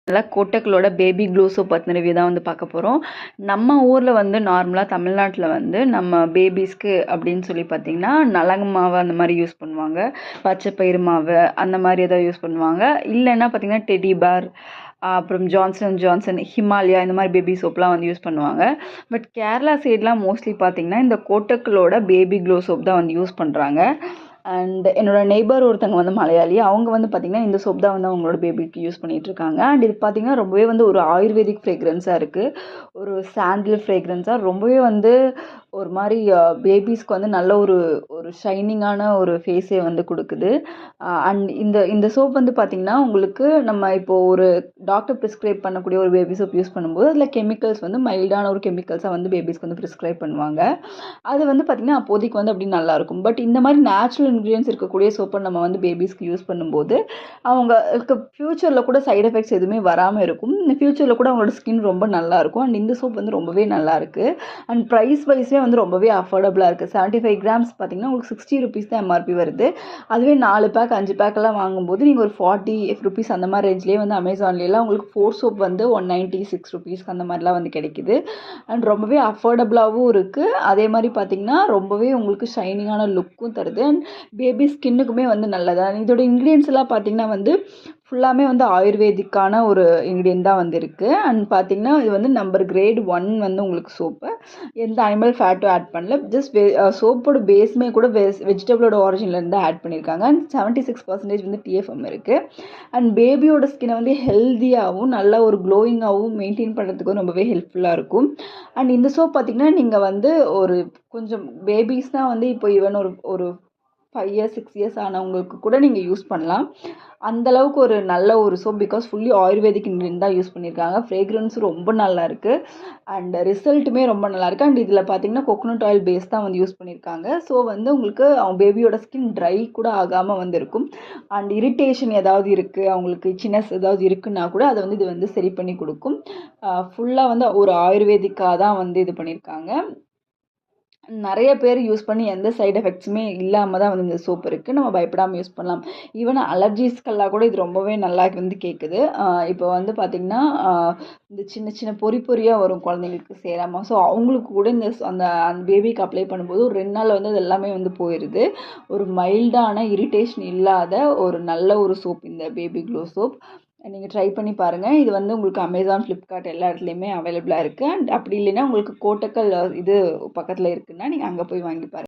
கோட்டக்களோட baby glow soap பற்றின review தான் வந்து பார்க்க போகிறோம். நம்ம ஊரில் வந்து நார்மலாக தமிழ்நாட்டில் வந்து நம்ம பேபிஸ்க்கு அப்படின்னு சொல்லி பார்த்திங்கன்னா நலங்கு மாவு அந்த மாதிரி யூஸ் பண்ணுவாங்க, பச்சை பயிறு மாவு அந்த மாதிரி ஏதாவது யூஸ் பண்ணுவாங்க. இல்லைன்னா பார்த்திங்கன்னா டெடி பேர், அப்புறம் ஜான்சன், ஹிமாலயா இந்த மாதிரி பேபி சோப்லாம் வந்து யூஸ் பண்ணுவாங்க. பட் கேரளா சைட்லாம் மோஸ்ட்லி பார்த்திங்கன்னா இந்த கோட்டக்களோட பேபி க்ளோ சோப் தான் வந்து யூஸ் பண்ணுறாங்க. அண்ட் என்னோட நெய்பர் ஒருத்தங்க வந்து மலையாளி. அவங்க வந்து பார்த்திங்கன்னா இந்த சோப் தான் வந்து அவங்களோட பேபிக்கு யூஸ் பண்ணிகிட்ருக்காங்க. அண்ட் இது பார்த்திங்கன்னா ரொம்பவே வந்து ஒரு ஆயுர்வேதிக் ஃப்ரேக்ரன்ஸாக இருக்குது. ஒரு சாண்டில் ஃப்ரேக்ரன்ஸாக ரொம்பவே வந்து ஒரு மாதிரி பேபிஸ்க்கு வந்து நல்ல ஒரு ஒரு ஷைனிங்கான ஒரு ஃபேஸே வந்து கொடுக்குது. அண்ட் இந்த சோப் வந்து பார்த்திங்கன்னா உங்களுக்கு நம்ம இப்போது ஒரு டாக்டர் ப்ரிஸ்கிரைப் பண்ணக்கூடிய ஒரு பேபி சோப் யூஸ் பண்ணும்போது அதில் கெமிக்கல்ஸ் வந்து மைல்டான ஒரு கெமிக்கல்ஸாக வந்து பேபிஸ்க்கு வந்து ப்ரிஸ்கிரைப் பண்ணுவாங்க. அது வந்து பார்த்திங்கன்னா அப்போதைக்கு வந்து அப்படி நல்லாயிருக்கும். பட் இந்த மாதிரி நேச்சுரல் இன்க்ரீடியன்ஸ் இருக்கக்கூடிய சோப்பை நம்ம வந்து பேபிஸ்க்கு யூஸ் பண்ணும்போது அவங்களுக்கு ஃப்யூச்சரில் கூட சைடு எஃபெக்ட்ஸ் எதுவுமே வராமல் இருக்கும். இந்த ஃப்யூச்சரில் கூட அவங்களோட ஸ்கின் ரொம்ப நல்லாயிருக்கும். அண்ட் இந்த சோப் வந்து ரொம்பவே நல்லாயிருக்கு. அண்ட் ப்ரைஸ் வைஸே வந்து ரொம்பவே அஃபோர்டபுளாக இருக்குது. 75 கிராம்ஸ் பார்த்திங்கன்னா உங்களுக்கு 60 ருபீஸ் தான் எம்ஆர்பி வருது. அதுவே 4 பேக் 5 பேக்கெல்லாம் வாங்கும்போது நீங்கள் ஒரு 40 ருபீஸ் அந்த மாதிரி ரேஞ்ச்லேயே வந்து அமேசான்லேலாம் உங்களுக்கு 4 சோப் வந்து 196 ருபீஸ்க்கு அந்த மாதிரிலாம் வந்து கிடைக்குது. அண்ட் ரொம்பவே அஃபோர்டபுளாகவும் இருக்குது. அதே மாதிரி பார்த்திங்கன்னா ரொம்பவே உங்களுக்கு ஷைனிங்கான லுக்கும் தருது. அண்ட் பேபி ஸ்கின்னுக்குமே வந்து நல்லது. இதோட இன்க்ரீடியன்ஸ் எல்லாம் பார்த்திங்கன்னா வந்து ஃபுல்லாமே வந்து ஆயுர்வேதிக்கான ஒரு இன்க்ரீடியன்ட் தான் வந்து இருக்குது. அண்ட் பார்த்திங்கன்னா இது வந்து நம்பர் கிரேட் 1 வந்து உங்களுக்கு சோப்பு. எந்த அனிமல் ஃபேட்டும் ஆட் பண்ணல. ஜஸ்ட் சோப்போட பேஸுமே கூட வெஜிடபிளோட ஆரிஜின்லேருந்து தான் ஆட் பண்ணியிருக்காங்க. அண்ட் 76% வந்து டிஎஃப்எம் இருக்குது. அண்ட் பேபியோட ஸ்கின்னை வந்து ஹெல்த்தியாகவும் நல்ல ஒரு க்ளோயிங்காகவும் மெயின்டைன் பண்ணுறதுக்கு ரொம்பவே ஹெல்ப்ஃபுல்லாக இருக்கும். அண்ட் இந்த சோப் பார்த்திங்கன்னா நீங்கள் வந்து ஒரு கொஞ்சம் பேபிஸ்னால் வந்து இப்போ ஈவன் ஒரு 5 இயர்ஸ் 6 இயர்ஸ் ஆனவங்களுக்கு கூட நீங்கள் யூஸ் பண்ணலாம். அந்தளவுக்கு ஒரு நல்ல ஒரு soap. Because fully ayurvedic ingredient தான் யூஸ் பண்ணியிருக்காங்க. ஃப்ரேக்ரன்ஸும் ரொம்ப நல்லா இருக்குது. அண்ட் ரிசல்ட்டுமே ரொம்ப நல்லாயிருக்கு. அண்ட் இதில் பார்த்திங்கன்னா கோகோனட் ஆயில் பேஸ் தான் வந்து யூஸ் பண்ணியிருக்காங்க. ஸோ வந்து உங்களுக்கு அவங்க பேபியோட ஸ்கின் ட்ரை கூட ஆகாமல் வந்து இருக்கும். அண்ட் இரிட்டேஷன் ஏதாவது இருக்குது, அவங்களுக்கு இச்சினஸ் ஏதாவது இருக்குன்னா கூட அதை வந்து இது வந்து சரி பண்ணி கொடுக்கும். ஃபுல்லாக வந்து ஒரு ஆயுர்வேதிக்காக தான் வந்து இது பண்ணியிருக்காங்க. நிறைய பேர் யூஸ் பண்ணி எந்த சைடு எஃபெக்ட்ஸுமே இல்லாமல் தான் வந்து இந்த சோப் இருக்குது. நம்ம பயப்படாமல் யூஸ் பண்ணலாம். ஈவன் அலர்ஜிஸ்க்கெல்லாம் கூட இது ரொம்பவே நல்லா வந்து கேட்குது. இப்போ வந்து பார்த்திங்கன்னா இந்த சின்ன சின்ன பொறியாக வரும் குழந்தைங்களுக்கு சேராமல். ஸோ அவங்களுக்கு கூட அந்த பேபிக்கு அப்ளை பண்ணும்போது ஒரு 2 நாள் வந்து அது எல்லாமே வந்து போயிடுது. ஒரு மைல்டான இரிட்டேஷன் இல்லாத ஒரு நல்ல ஒரு சோப் இந்த பேபி க்ளோ சோப். நீங்கள் ட்ரை பண்ணி பாருங்கள். இது வந்து உங்களுக்கு அமேசான், ஃப்ளிப்கார்ட் எல்லா இடத்துலையுமே அவைலபிளாக இருக்குது. அண்ட் அப்படி இல்லைன்னா உங்களுக்கு கோட்டக்கல் இது பக்கத்தில் இருக்குதுன்னா நீங்கள் அங்கே போய் வாங்கி பாருங்கள்.